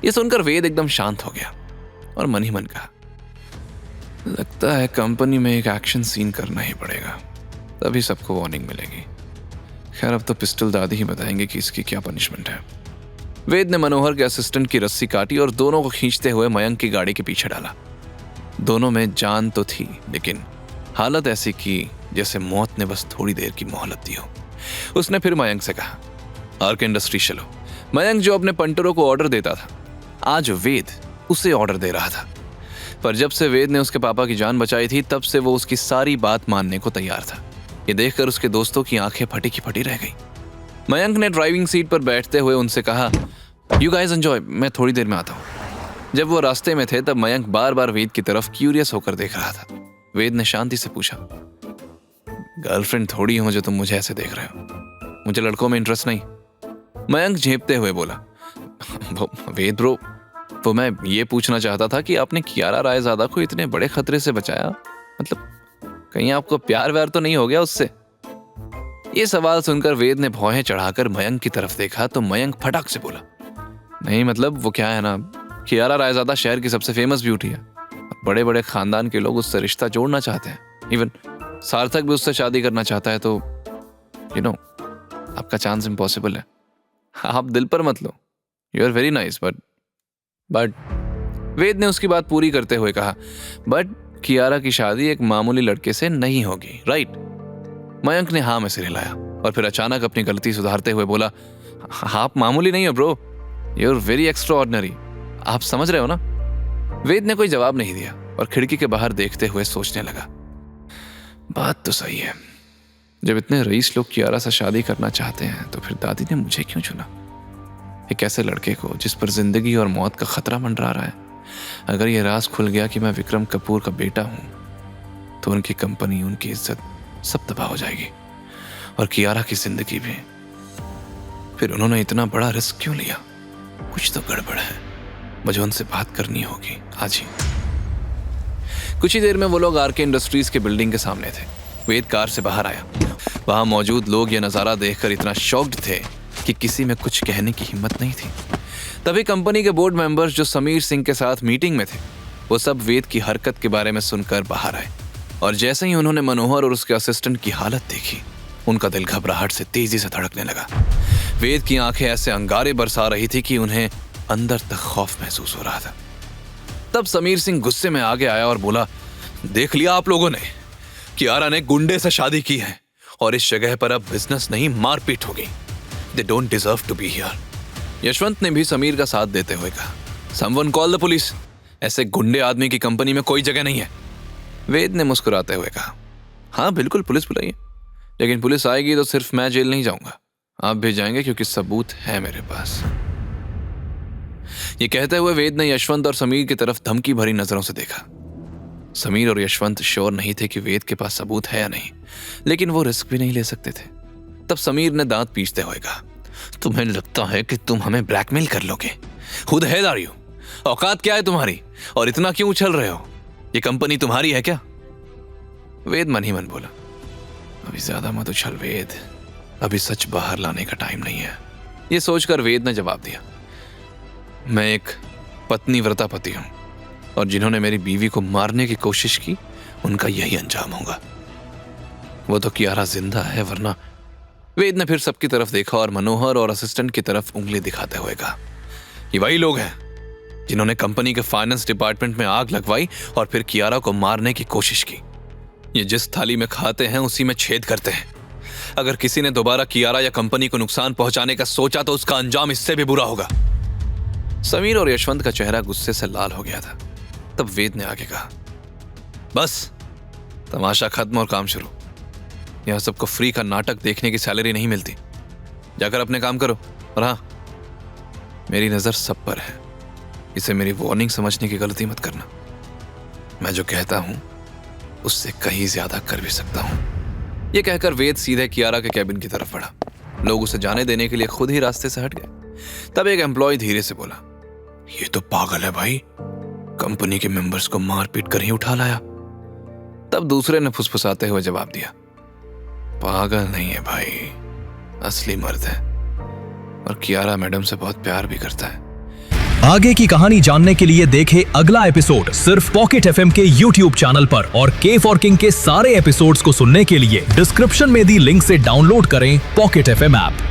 ये सुनकर वेद एकदम शांत हो गया और मन ही मन कहा, लगता है कंपनी में एक एक्शन सीन करना ही पड़ेगा, तभी सबको वार्निंग मिलेगी। खैर अब तो पिस्टल दादी ही बताएंगे कि इसकी क्या पनिशमेंट है। वेद ने मनोहर के असिस्टेंट की रस्सी काटी और दोनों को खींचते हुए मयंक की गाड़ी के पीछे डाला। दोनों में जान तो थी, लेकिन हालत ऐसी की जैसे मौत ने बस थोड़ी देर की मोहलत दी हो। उसने फिर मयंक से कहा, आर्क इंडस्ट्री चलो। मयंक जो अपने पंटरों को ऑर्डर देता था, आज वेद उसे ऑर्डर दे रहा था। पर जब से वेद ने उसके पापा की जान बचाई थी, तब से वो उसकी सारी बात मानने को तैयार था। ये देखकर उसके दोस्तों की आंखें फटी की फटी रह गई। मयंक ने ड्राइविंग सीट पर बैठते हुए उनसे कहा, यू गाइज एंजॉय, मैं थोड़ी देर में आता हूँ। जब वो रास्ते में थे तब मयंक बार बार वेद की तरफ क्यूरियस होकर देख रहा था। वेद ने शांति से पूछा, गर्लफ्रेंड थोड़ी हो जो तुम मुझे ऐसे देख रहे हो, मुझे लड़कों में इंटरेस्ट नहीं। मयंक झेपते हुए बोला, वेद ब्रो, वो मैं ये पूछना चाहता था कि आपने कियारा रायजादा को इतने बड़े खतरे से बचाया, मतलब कहीं आपको प्यार व्यार तो नहीं हो गया उससे? ये सवाल सुनकर वेद ने भौहें चढ़ाकर मयंक की तरफ देखा तो मयंक फटाक से बोला, नहीं मतलब वो क्या है ना, कियारा रायजादा शहर की सबसे फेमस ब्यूटी है। बड़े बड़े खानदान के लोग उससे रिश्ता जोड़ना चाहते हैं। इवन सार्थक भी उससे शादी करना चाहता है, तो यू नो आपका चांस इम्पॉसिबल है। आप दिल पर मत लो, you are very nice, but Ved ने उसकी बात पूरी करते हुए कहा, बट कियारा की शादी एक मामूली लड़के से नहीं होगी, राइट? मयंक ने हाँ में सिर हिलाया और फिर अचानक अपनी गलती सुधारते हुए बोला, आप मामूली नहीं हो bro, you are very extraordinary. आप समझ रहे हो ना? वेद ने कोई जवाब नहीं दिया और खिड़की के बाहर देखते हुए सोचने लगा, बात तो सही है, जब इतने रईस लोग कियारा से शादी करना चाहते हैं तो फिर दादी ने मुझे क्यों चुना? एक ऐसे लड़के को जिस पर जिंदगी और मौत का खतरा मंडरा रहा है। अगर ये राज खुल गया कि मैं विक्रम कपूर का बेटा हूं तो उनकी कंपनी, उनकी इज्जत सब तबाह हो जाएगी और कियारा की जिंदगी भी। फिर उन्होंने इतना बड़ा रिस्क क्यों लिया? कुछ तो गड़बड़ है, मुझे उनसे बात करनी होगी आज ही। कुछ ही देर में वो लोग आरके इंडस्ट्रीज के बिल्डिंग के सामने थे। वेद कार से बाहर आया। वहां मौजूद लोग यह नजारा देखकर इतना शॉक्ड थे कि किसी में कुछ कहने की हिम्मत नहीं थी। तभी कंपनी के बोर्ड मेंबर्स जो समीर सिंह के साथ मीटिंग में थे, वो सब वेद की हरकत के बारे में सुनकर बाहर आए और जैसे ही उन्होंने मनोहर और उसके असिस्टेंट की हालत देखी, उनका दिल घबराहट से तेजी से धड़कने लगा। वेद की आंखें ऐसे अंगारे बरसा रही थी कि उन्हें अंदर तक खौफ महसूस हो रहा था। तब समीर सिंह गुस्से में आगे आया और बोला, देख लिया आप लोगों ने, कियारा ने गुंडे से शादी की है और इस जगह पर अब बिजनेस नहीं मारपीट होगी। They don't deserve to be here. Yashwant ने भी समीर का साथ देते हुए कहा, समवन कॉल द पुलिस, ऐसे गुंडे आदमी की कंपनी में कोई जगह नहीं है। वेद ने मुस्कुराते हुए कहा, हाँ बिल्कुल पुलिस बुलाइए, लेकिन पुलिस आएगी तो सिर्फ मैं जेल नहीं जाऊंगा, आप भी जाएंगे क्योंकि सबूत है मेरे पास। ये कहते हुए वेद ने यशवंत और समीर की तरफ धमकी भरी नजरों से देखा। समीर और यशवंत श्योर नहीं थे कि वेद के पास सबूत है या नहीं, लेकिन वो रिस्क भी नहीं ले सकते थे। तब समीर ने दांत पीसते हुए कहा, तुम्हें लगता है कि तुम हमें ब्लैकमेल कर लोगे? खुद है दारी हो, औकात क्या है तुम्हारी और इतना क्यों उछल रहे हो? ये कंपनी तुम्हारी है क्या? वेद मन ही मन बोला, अभी ज्यादा मत उछल वेद, अभी सच बाहर लाने का टाइम नहीं है। ये सोचकर वेद ने जवाब दिया, मैं एक पत्नी व्रता पति हूं और जिन्होंने मेरी बीवी को मारने की कोशिश की उनका यही अंजाम होगा। वो तो कियारा जिंदा है, वरना। वेद ने फिर सबकी तरफ देखा और मनोहर और असिस्टेंट की तरफ उंगली दिखाते हुए कहा, ये वही लोग हैं जिन्होंने कंपनी के फाइनेंस डिपार्टमेंट में आग लगवाई और फिर कियारा को मारने की कोशिश की। ये जिस थाली में खाते हैं उसी में छेद करते हैं। अगर किसी ने दोबारा कियारा या कंपनी को नुकसान पहुंचाने का सोचा तो उसका अंजाम इससे भी बुरा होगा। समीर और यशवंत का चेहरा गुस्से से लाल हो गया था। तब वेद ने आगे कहा, बस तमाशा खत्म और काम शुरू। यहां सबको फ्री का नाटक देखने की सैलरी नहीं मिलती, जाकर अपने काम करो। और हाँ, मेरी नजर सब पर है, इसे मेरी वार्निंग समझने की गलती मत करना। मैं जो कहता हूं उससे कहीं ज्यादा कर भी सकता हूं। यह कहकर वेद सीधे कियारा के कैबिन की तरफ बढ़ा। लोग उसे जाने देने के लिए खुद ही रास्ते से हट गए। तब एक एम्प्लॉय धीरे से बोला, ये तो पागल है भाई, कंपनी के मेंबर्स को मारपीट कर ही उठा लाया। तब दूसरे ने फुसफुसाते हुए जवाब दिया, पागल नहीं है भाई, असली मर्द है और कियारा मैडम से बहुत प्यार भी करता है। आगे की कहानी जानने के लिए देखें अगला एपिसोड सिर्फ पॉकेट एफएम के यूट्यूब चैनल पर और के फॉर किंग के सारे एपिसोड्स को सुनने के लिए डिस्क्रिप्शन में दी लिंक से डाउनलोड करें पॉकेट एफएम ऐप।